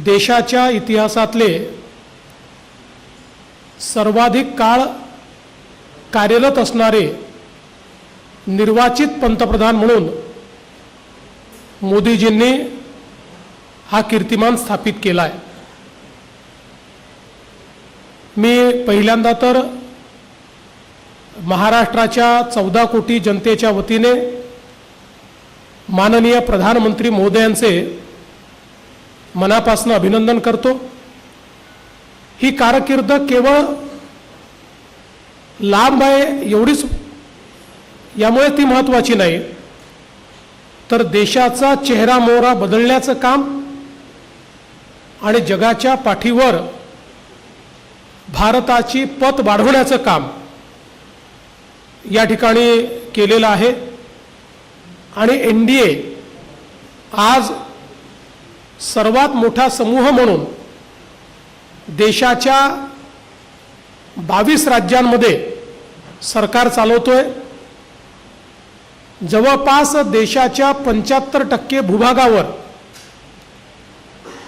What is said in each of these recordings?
देशाच्या इतिहासातले सर्वाधिक काळ कार्यरत असणारे निर्वाचित पंतप्रधान म्हणून मोदीजींनी हा कीर्तिमान स्थापित केला आहे। मी पहिल्यांदा तर महाराष्ट्राच्या 14 कोटी जनतेच्या वतीने माननीय प्रधानमंत्री महोदयांचे मनापासून अभिनंदन करतो। ही कारकीर्द केवळ लांब आहे एवढीच यामुळे ती महत्त्वाची नाही, तर देशाचा चेहरा मोहरा बदलण्याचं काम आणि जगाच्या पाठीवर भारताची पत वाढवण्याचं काम या ठिकाणी केलेलं आहे। आणि एनडीए आज सर्वात मोठा समूह म्हणून देशाच्या 22 राज्यांमध्ये सरकार चालवतोय। जवळपास देशाच्या 75% भूभागावर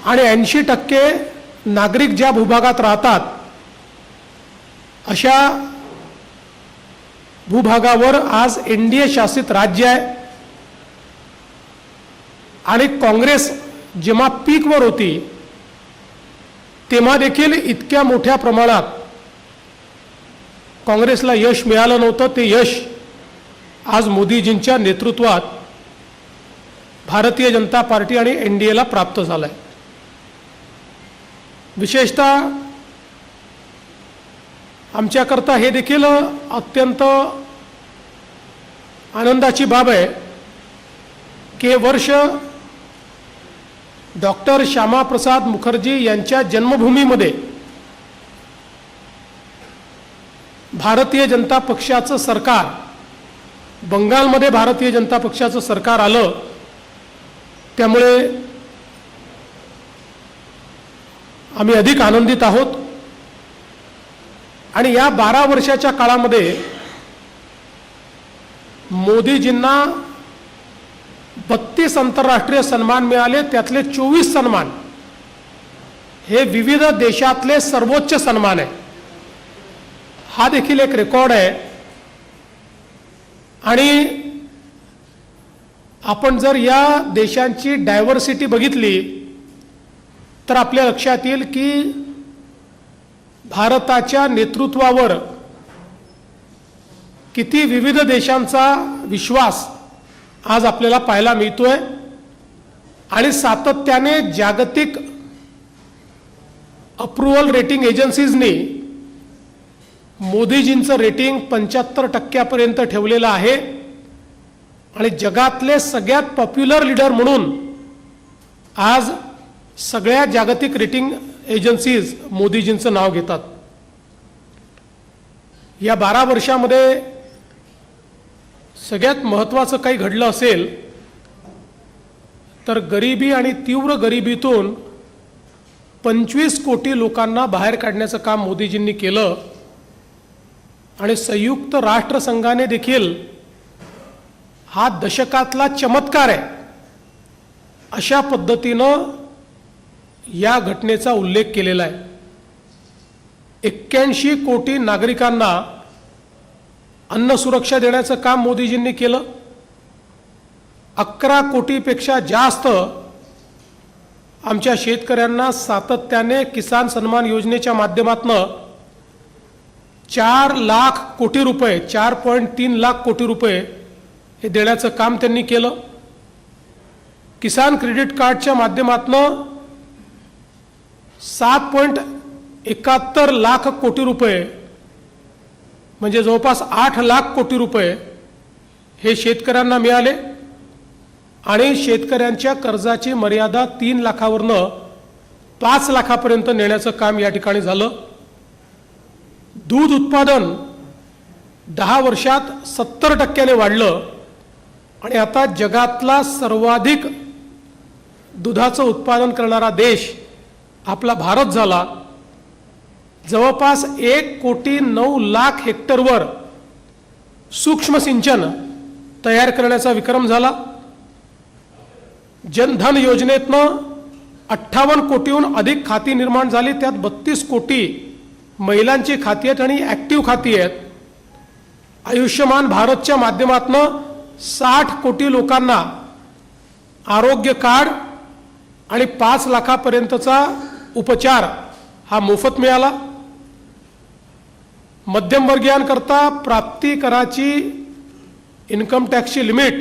आणि 80% नागरिक ज्या भूभागात राहतात अशा भूभागावर आज एनडीए शासित राज्य आहे। आणि काँग्रेस जेव्हा पीकवर होती तेव्हा देखील इतक्या मोठ्या प्रमाणात काँग्रेसला यश मिळालं नव्हतं। ते यश आज मोदीजींच्या नेतृत्वात भारतीय जनता पार्टी आणि एनडीएला प्राप्त झालं आहे। विशेषतः आमच्याकरता हे देखील अत्यंत आनंदाची बाब आहे की वर्ष डॉक्टर श्यामाप्रसाद मुखर्जी यांच्या जन्मभूमीमध्ये भारतीय जनता पक्षाचं सरकार, बंगालमध्ये भारतीय जनता पक्षाचं सरकार आलं। त्यामुळे आम्ही अधिक आनंदित आहोत। आणि या 12 वर्षाच्या काळामध्ये मोदीजींना 32 आंतरराष्ट्रीय सन्मान मिळाले, त्यातले 24 सन्मान हे विविध देशातले सर्वोच्च सन्मान आहे। हा देखील एक रेकॉर्ड आहे। आणि आपण जर या देशांची डायव्हर्सिटी बघितली तर आपल्या लक्षात येईल की भारताच्या नेतृत्वावर किती विविध देशांचा विश्वास आज आपल्याला पाहायला मिळतोय। आणि सातत्याने जागतिक अप्रूव्हल रेटिंग एजन्सीजनी मोदीजींचं रेटिंग 75% पर्यंत ठेवलेलं आहे। आणि जगातले सगळ्यात पॉप्युलर लीडर म्हणून आज सगळ्या जागतिक रेटिंग एजन्सीज मोदीजींचं नाव घेतात। या 12 वर्षामध्ये सगळ्यात महत्त्वाचं काही घडलं असेल तर गरिबी आणि तीव्र गरिबीतून 25 कोटी लोकांना बाहेर काढण्याचं काम मोदीजींनी केलं। आणि संयुक्त राष्ट्रसंघाने देखील हा दशकातला चमत्कार आहे अशा पद्धतीनं या घटनेचा उल्लेख केलेला आहे। 81 कोटी नागरिकांना अन्न सुरक्षा देण्याचं काम मोदीजींनी केलं। 11 कोटीपेक्षा जास्त आमच्या शेतकऱ्यांना सातत्याने किसान सन्मान योजनेच्या माध्यमातून 4 लाख कोटी रुपये 4.3 लाख कोटी रुपये हे देण्याचं काम त्यांनी केलं। किसान क्रेडिट कार्डच्या माध्यमातून 7.71 लाख कोटी रुपये म्हणजे जवळपास 8 लाख कोटी रुपये हे शेतकऱ्यांना मिळाले। आणि शेतकऱ्यांच्या कर्जाची मर्यादा 3 लाखावरनं 5 लाखापर्यंत नेण्याचं काम या ठिकाणी झालं। दूध उत्पादन 10 वर्षात 70% वाढलं। आणि आता जगातला सर्वाधिक दुधाचं उत्पादन करणारा देश आपला भारत झाला। जवळपास 1,09,00,000 हेक्टरवर सूक्ष्म सिंचन तयार करण्याचा विक्रम झाला। जनधन योजनेतनं 58 कोटीहून अधिक खाती निर्माण झाली, त्यात 32 कोटी महिलांची खाती आहेत आणि ॲक्टिव्ह खाती आहेत. आयुष्यमान भारतच्या माध्यमातून 60 कोटी लोकांना आरोग्य कार्ड आणि 5 लाखापर्यंतचा उपचार हा मोफत मिळाला. मध्यमवर्गीयांकरता प्राप्ती कराची इन्कम टॅक्सची लिमिट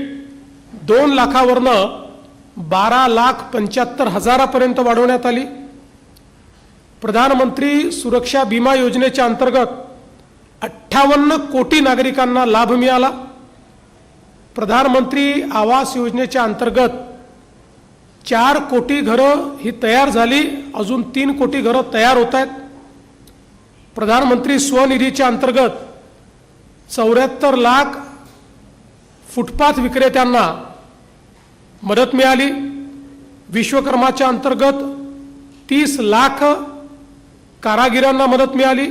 2 लाखावरनं 12,75,000पर्यंत वाढवण्यात आली. प्रधानमंत्री सुरक्षा विमा योजनेच्या अंतर्गत 58 कोटी नागरिकांना लाभ मिळाला. प्रधानमंत्री आवास योजनेच्या अंतर्गत 4 कोटी घरं ही तयार झाली, अजून 3 कोटी घरं तयार होत आहेत. प्रधानमंत्री स्वनिधीच्या अंतर्गत 74 लाख फुटपाथ विक्रेत्यांना मदत मिळाली. विश्वकर्माच्या अंतर्गत 30 लाख कारागिरांना मदत मिळाली.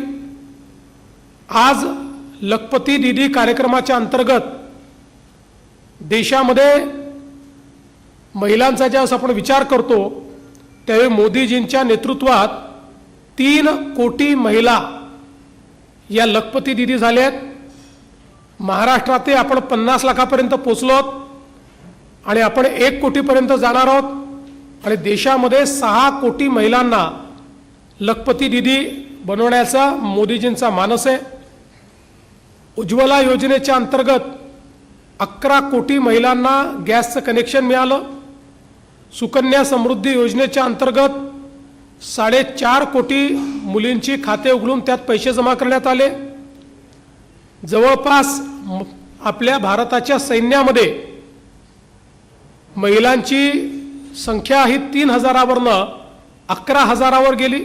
आज लखपती दीदी कार्यक्रमाच्या अंतर्गत देशामध्ये महिलांचा ज्यावेळेस आपण विचार करतो त्यावेळी मोदीजींच्या नेतृत्वात 3 कोटी महिला या लखपती दीदी झाल्या आहेत. महाराष्ट्रात आपण 50 लाखापर्यंत पोचलो आणि आपण 1 कोटीपर्यंत जाणार आहोत. आणि देशामध्ये 6 कोटी महिलांना लखपती दीदी बनवण्याचा मोदीजींचा मानस आहे. उज्ज्वला योजनेच्या अंतर्गत 11 कोटी महिलांना गॅसचं कनेक्शन मिळालं. सुकन्या समृद्धी योजनेच्या अंतर्गत 4.5 कोटी मुलींची खाते उघडून त्यात पैसे जमा करण्यात आले. जवळपास आपल्या भारताच्या सैन्यामध्ये महिलांची संख्या ही 3,000वरनं 11,000वर गेली.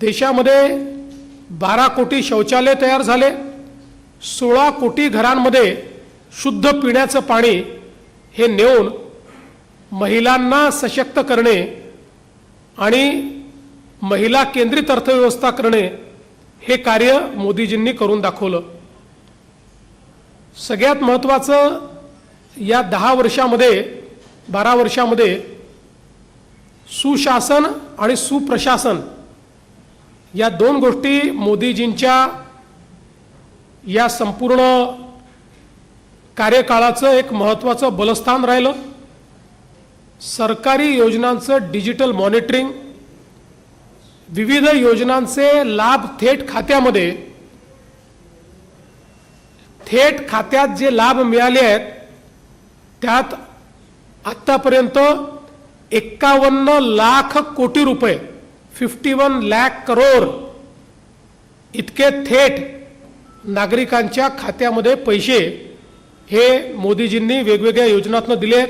देशामध्ये 12 कोटी शौचालय तयार झाले. 16 कोटी घरांमध्ये शुद्ध पिण्याचं पाणी हे नेऊन महिलांना सशक्त करणे आणि महिला केंद्रित अर्थव्यवस्था करणे हे कार्य मोदीजींनी करून दाखवलं. सगळ्यात महत्त्वाचं या 12 वर्षामध्ये सुशासन आणि सुप्रशासन या 2 गोष्टी मोदीजींच्या या संपूर्ण कार्यकाळाचं एक महत्त्वाचं बलस्थान राहिलं. सरकारी योजनांचं डिजिटल मॉनिटरिंग, विविध योजनांचे लाभ थेट खात्यात जे लाभ मिळाले आहेत त्यात आत्तापर्यंत 51 लाख कोटी रुपये 51 लाख करोड इतके थेट नागरिकांच्या खात्यामध्ये पैसे हे मोदीजींनी वेगवेगळ्या योजनांतून दिले आहेत.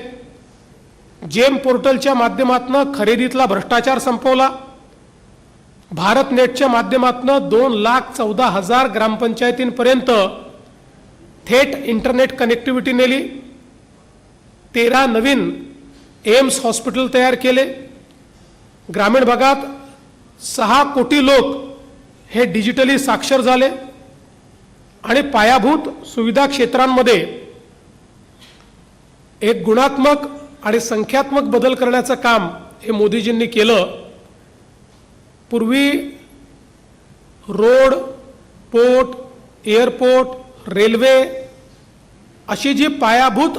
जेम पोर्टलच्या माध्यमातून खरेदीतला भ्रष्टाचार संपवला. भारत नेटच्या माध्यमातून 2,14,000 ग्रामपंचायतींपर्यंत थेट इंटरनेट कनेक्टिव्हिटी नेली. 13 नवीन एम्स हॉस्पिटल तयार केले. ग्रामीण भागात 6 कोटी लोक हे डिजिटली साक्षर झाले आणि पायाभूत सुविधा क्षेत्रांमध्ये एक गुणात्मक आणि संख्यात्मक बदल करण्याचं काम हे मोदीजींनी केलं. पूर्वी रोड, पोर्ट, एअरपोर्ट, रेल्वे अशी जी पायाभूत